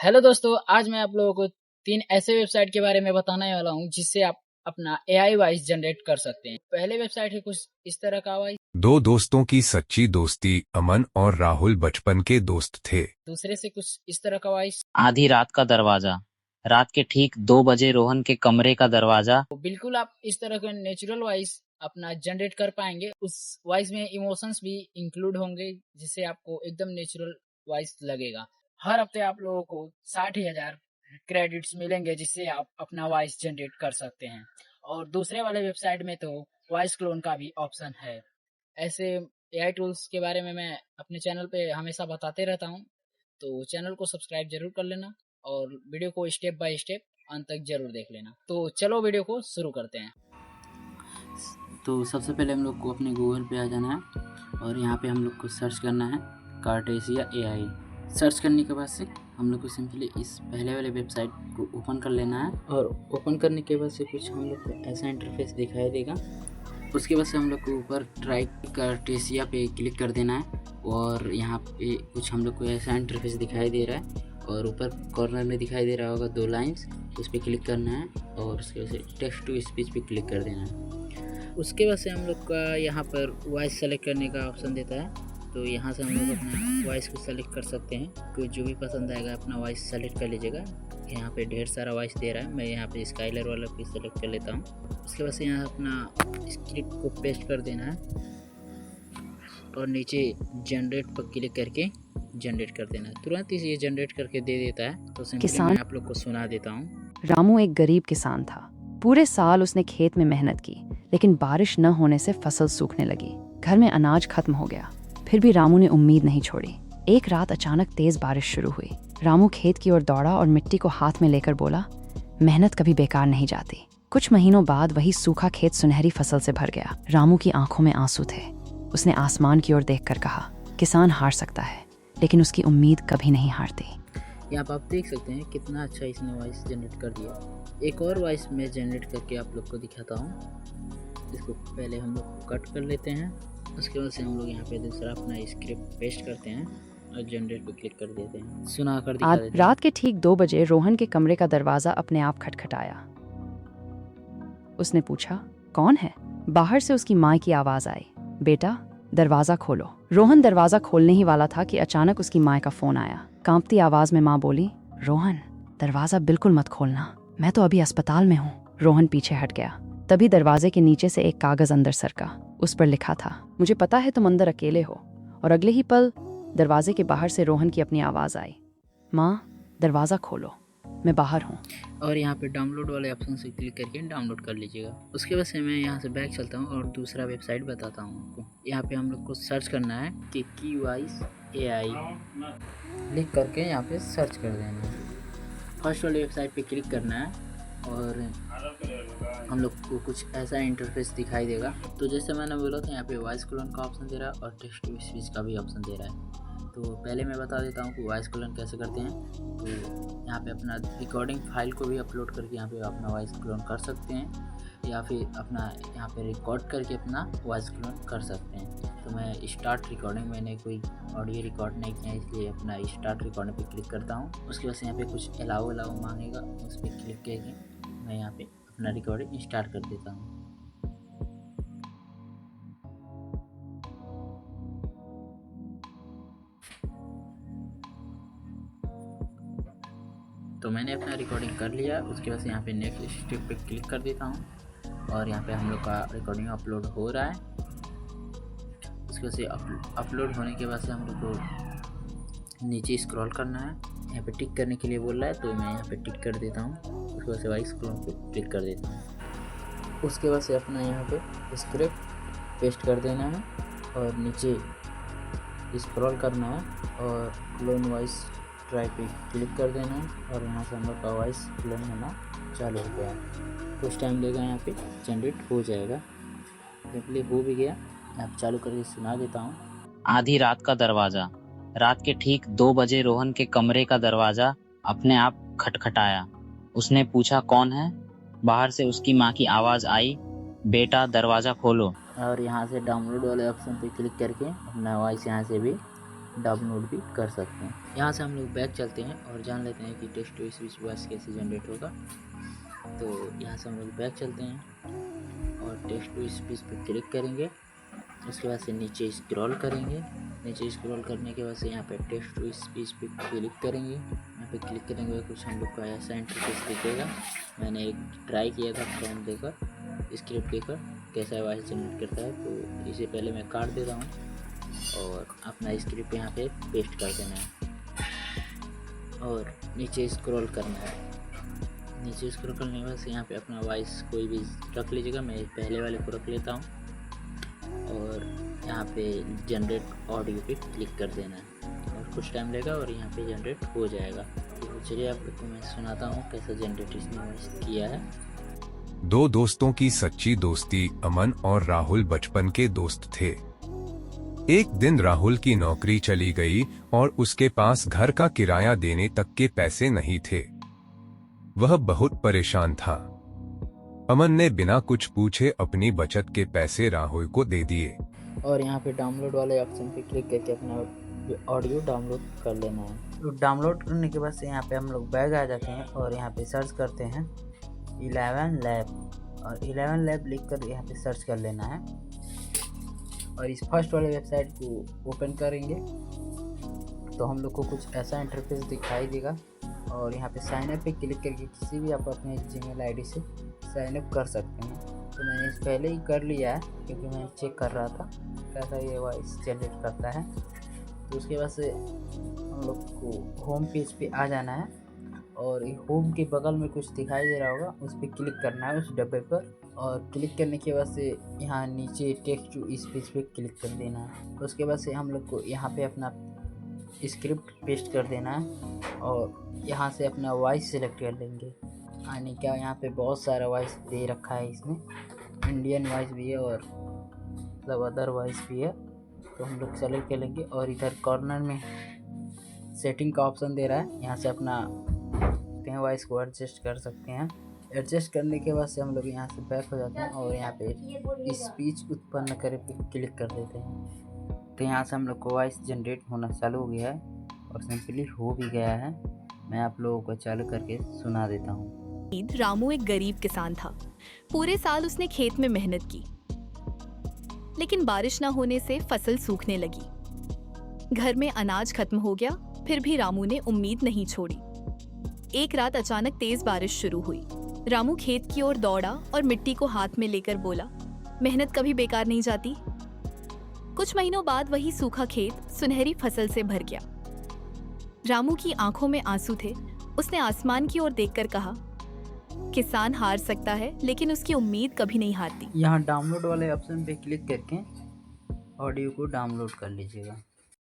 Hello दोस्तों, आज मैं आप लोगों को 3 ऐसे वेबसाइट के बारे में बताने वाला हूँ जिससे आप अपना एआई वॉइस जनरेट कर सकते हैं। पहले वेबसाइट है कुछ इस तरह का वॉइस। दो दोस्तों की सच्ची दोस्ती। अमन और राहुल बचपन के दोस्त थे। दूसरे से कुछ इस तरह का वॉइस। आधी रात का दरवाजा। रात के ठीक 2 बजे रोहन के कमरे का दरवाजा। तो बिल्कुल आप इस तरह का नेचुरल वॉइस अपना जनरेट कर पाएंगे। उस वॉइस में इमोशंस भी इंक्लूड होंगे जिससे आपको एकदम नेचुरल वॉइस लगेगा। हर हफ्ते आप लोगों को 60,000 क्रेडिट्स मिलेंगे जिससे आप अपना वॉइस जनरेट कर सकते हैं। और दूसरे वाले वेबसाइट में तो वॉइस क्लोन का भी ऑप्शन है। ऐसे एआई टूल्स के बारे में मैं अपने चैनल पे हमेशा बताते रहता हूँ, तो चैनल को सब्सक्राइब जरूर कर लेना और वीडियो को स्टेप बाय स्टेप अंत तक जरूर देख लेना। तो चलो वीडियो को शुरू करते हैं। तो सबसे पहले हम लोग को अपने गूगल पे आ जाना है और यहाँ पे हम लोग को सर्च करना है कार्टेशिया एआई। सर्च करने के बाद से हम लोग को सिंपली इस पहले वाले वेबसाइट को ओपन कर लेना है और ओपन करने के बाद से कुछ हम लोग को ऐसा इंटरफेस दिखाई देगा। उसके बाद से हम लोग को ऊपर ट्राई कार्टेशिया पे क्लिक कर देना है और यहाँ पे कुछ हम लोग को ऐसा इंटरफेस दिखाई दे रहा है और ऊपर कॉर्नर में दिखाई दे रहा होगा 2 लाइंस, उस पर क्लिक करना है और उसके बाद से टेक्स्ट टू स्पीच पे क्लिक कर देना है। उसके बाद से हम लोग का यहाँ पर वॉइस सेलेक्ट करने का ऑप्शन देता है, तो यहाँ से हम लोग अपना वॉइस को सेलेक्ट कर सकते हैं। कोई जो भी पसंद आएगा अपना वॉइस सेलेक्ट कर लीजिएगा। यहाँ पे ढेर सारा वॉइस दे रहा है, मैं यहाँ पे स्काइलर वाला भी सेलेक्ट कर लेता हूँ। उसके बाद से यहाँ अपना स्क्रिप्ट को पेस्ट कर देना है और नीचे जनरेट पर क्लिक करके जनरेट कर देना है। तुरंत ही ये जनरेट करके दे देता है। तो सिंपली मैं आप लोग को सुना देता हूँ। रामू एक गरीब किसान था। पूरे साल उसने खेत में मेहनत की, लेकिन बारिश न होने से फसल सूखने लगी। घर में अनाज खत्म हो गया। फिर भी रामू ने उम्मीद नहीं छोड़ी। एक रात अचानक तेज बारिश शुरू हुई। रामू खेत की ओर दौड़ा और मिट्टी को हाथ में लेकर बोला, मेहनत कभी बेकार नहीं जाती। कुछ महीनों बाद वही सूखा खेत सुनहरी फसल से भर गया। रामू की आंखों में आंसू थे। उसने आसमान की ओर देखकर कहा, किसान हार सकता है, लेकिन उसकी उम्मीद कभी नहीं हारती। यहाँ पर आप देख सकते हैं कितना अच्छा इसने वॉइस जनरेट कर दिया। एक और वॉइस मैं जनरेट करके आप लोग को दिखाता हूँ। इसको पहले हम लोग कट कर लेते हैं। उसके बाद से हम लोग यहाँ पे दूसरा अपना स्क्रिप्ट पेस्ट करते हैं और जनरेट पे क्लिक कर देते हैं। सुना कर दिखा देते हैं। रात के ठीक 2 बजे रोहन के कमरे का दरवाजा अपने आप खटखटाया। उसने पूछा, कौन है? बाहर से उसकी माँ की आवाज आई, बेटा दरवाजा खोलो। रोहन दरवाजा खोलने ही वाला था कि अचानक उसकी माँ का फोन आया। कांपती आवाज में माँ बोली, रोहन दरवाजा बिल्कुल मत खोलना, मैं तो अभी अस्पताल में हूँ। रोहन पीछे हट गया। तभी दरवाजे के नीचे से एक कागज अंदर सरका। उस पर लिखा था, मुझे पता है तुम अंदर अकेले हो। और अगले ही पल दरवाजे के बाहर से रोहन की अपनी आवाज आई, माँ दरवाजा खोलो, मैं बाहर हूँ। और यहाँ पे डाउनलोड वाले ऑप्शन से क्लिक करके डाउनलोड कर लीजिएगा। उसके बाद से मैं यहाँ से बैक चलता हूँ और दूसरा वेबसाइट बताता हूँ आपको। यहाँ पे हम लोग को सर्च करना है कि की वॉइस एआई लिख करके यहाँ पे सर्च कर देना है। फर्स्ट वाली वेबसाइट पे क्लिक करना है और हम लोग को कुछ ऐसा इंटरफेस दिखाई देगा। तो जैसे मैंने बोला था, यहाँ पे वॉइस क्लोन का ऑप्शन दे रहा है और टेक्स्ट टू स्पीच का भी ऑप्शन दे रहा है। तो पहले मैं बता देता हूँ कि वॉइस क्लोन कैसे करते हैं। तो यहाँ पे अपना रिकॉर्डिंग फाइल को भी अपलोड करके यहाँ पे अपना वॉइस क्लोन कर सकते हैं, या फिर अपना यहाँ पे रिकॉर्ड करके अपना वॉइस क्लोन कर सकते हैं। तो मैं स्टार्ट रिकॉर्डिंग, मैंने कोई ऑडियो रिकॉर्ड नहीं किया इसलिए अपना स्टार्ट रिकॉर्डिंग पे क्लिक करता हूँ। उसके बाद से यहाँ पे कुछ अलाउ मांगेगा, उस पर क्लिक करके मैं यहाँ पे अपना रिकॉर्डिंग स्टार्ट कर देता हूँ। तो मैंने अपना रिकॉर्डिंग कर लिया। उसके बाद यहाँ पे नेक्स्ट स्टेप पे क्लिक कर देता हूँ और यहाँ पे हम लोग का रिकॉर्डिंग अपलोड हो रहा है। उसके बाद से अपलोड होने के बाद से हम लोग को नीचे स्क्रॉल करना है। यहाँ पे टिक करने के लिए बोल रहा है, तो मैं यहाँ पे टिक कर देता हूँ। उसके बाद से वॉइस क्लोन पे क्लिक कर देता हूँ। उसके बाद से अपना यहाँ पे स्क्रिप्ट पेस्ट कर देना है और नीचे स्क्रॉल करना है और क्लोन वॉइस ट्राई पे क्लिक कर देना है और यहाँ से हम लोग का वॉइस क्लोन होना चालू हो गया। कुछ टाइम लेगा, यहाँ पे जनरेट हो जाएगा। सिंपली हो भी गया। आप चालू करके सुना देता हूँ। आधी रात का दरवाजा। रात के ठीक 2 बजे रोहन के कमरे का दरवाजा अपने आप खटखटाया। उसने पूछा, कौन है? बाहर से उसकी माँ की आवाज आई, बेटा दरवाजा खोलो। और यहाँ से डाउनलोड वाले ऑप्शन पे क्लिक करके अपना वॉइस यहाँ से भी डाउनलोड भी कर सकते हैं। यहाँ से हम लोग बैक चलते हैं और जान लेते हैं कि टेक्स्ट टू स्पीच वॉइस कैसे जनरेट होगा। तो यहाँ से हम लोग बैक चलते हैं और टेक्स्ट टू स्पीच पे क्लिक करेंगे। उसके बाद से नीचे स्क्रॉल करेंगे। नीचे स्क्रॉल करने के बाद से यहाँ पे टेक्स्ट टू स्पीच पे क्लिक करेंगे। यहाँ पे क्लिक करेंगे कुछ हम लोग का ऐसा इंटरफेस दिखेगा। मैंने एक ट्राई किया था फॉर्म देकर, स्क्रिप्ट देकर कैसा वॉइस जनरेट करता है, तो इसे पहले मैं काट देता हूँ और अपना स्क्रिप्ट यहाँ पे पेस्ट कर देना है और नीचे स्क्रॉल करना है। नीचे स्क्रॉल करने के बाद से यहाँ पे अपना वॉइस कोई भी रख लीजिएगा। मैं पहले वाले को रख लेता हूँ और यहाँ पे जनरेट ऑडियो पे क्लिक कर देना है और कुछ टाइम लेगा और यहाँ पे जनरेट हो जाएगा। तो चलिए आप लोग को मैं सुनाता हूँ कैसा जनरेट इसने वॉइस किया है। दो दोस्तों की सच्ची दोस्ती। अमन और राहुल बचपन के दोस्त थे। एक दिन राहुल की नौकरी चली गई और उसके पास घर का किराया देने तक के पैसे नहीं थे। वह बहुत परेशान था। अमन ने बिना कुछ पूछे अपनी बचत के पैसे राहुल को दे दिए और यहाँ पे डाउनलोड वाले ऑप्शन पे क्लिक करके अपना ऑडियो डाउनलोड कर लेना है। तो डाउनलोड करने के बाद से यहाँ पे हम लोग बैग आ जाते हैं और यहाँ पे सर्च करते हैं 11 लैब और 11 लैब लिख कर यहाँ पे सर्च कर लेना है और इस फर्स्ट वाले वेबसाइट को ओपन करेंगे तो हम लोग को कुछ ऐसा इंटरफेस दिखाई देगा और यहाँ पे साइन अप पे क्लिक करके किसी भी आप अपने जीमेल आईडी से साइन अप कर सकते हैं। तो मैंने इस पहले ही कर लिया है क्योंकि मैं चेक कर रहा था कैसा ये वॉइस जनरेट करता है। तो उसके बाद से हम लोग को होम पेज पे आ जाना है और होम के बगल में कुछ दिखाई दे रहा होगा, उस पर क्लिक करना है उस डब्बे पर और क्लिक करने के बाद से यहाँ नीचे टेक्स्ट टू स्पीच पे क्लिक कर देना है। उसके बाद से हम लोग को यहाँ पे अपना स्क्रिप्ट पेस्ट कर देना है और यहाँ से अपना वॉइस सेलेक्ट कर लेंगे। यानी क्या यहाँ पे बहुत सारा वॉइस दे रखा है, इसमें इंडियन वॉइस भी है और मतलब अदर वॉइस भी है। तो हम लोग सेलेक्ट कर लेंगे और इधर कॉर्नर में सेटिंग का ऑप्शन दे रहा है, यहाँ से अपना वॉइस को एडजस्ट कर सकते हैं। एडजस्ट करने के बाद से हम लोग यहाँ से बैक हो जाते हैं और यहाँ पे स्पीच उत्पन्न करे पे क्लिक कर देते हैं। तो यहाँ से हम लोग को वॉइस जनरेट होना चालू हो गया है और सिंपली हो भी गया है। मैं आप लोगों को चालू करके सुना देता हूँ। रामू एक गरीब किसान था। पूरे साल उसने खेत में मेहनत की, लेकिन बारिश न होने से फसल सूखने लगी। घर में अनाज खत्म हो गया, फिर भी रामू ने उम्मीद नहीं छोड़ी। एक रात अचानक तेज बारिश शुरू हुई। रामू खेत की ओर दौड़ा और मिट्टी को हाथ में लेकर बोला, मेहनत कभी बेकार नहीं जाती। कुछ महीनों बाद वही सूखा खेत सुनहरी फसल से भर गया। रामू की आंखों में आंसू थे। उसने आसमान की ओर देखकर कहा, किसान हार सकता है लेकिन उसकी उम्मीद कभी नहीं हारती। यहाँ डाउनलोड वाले ऑप्शन पे क्लिक करके ऑडियो को डाउनलोड कर लीजिएगा।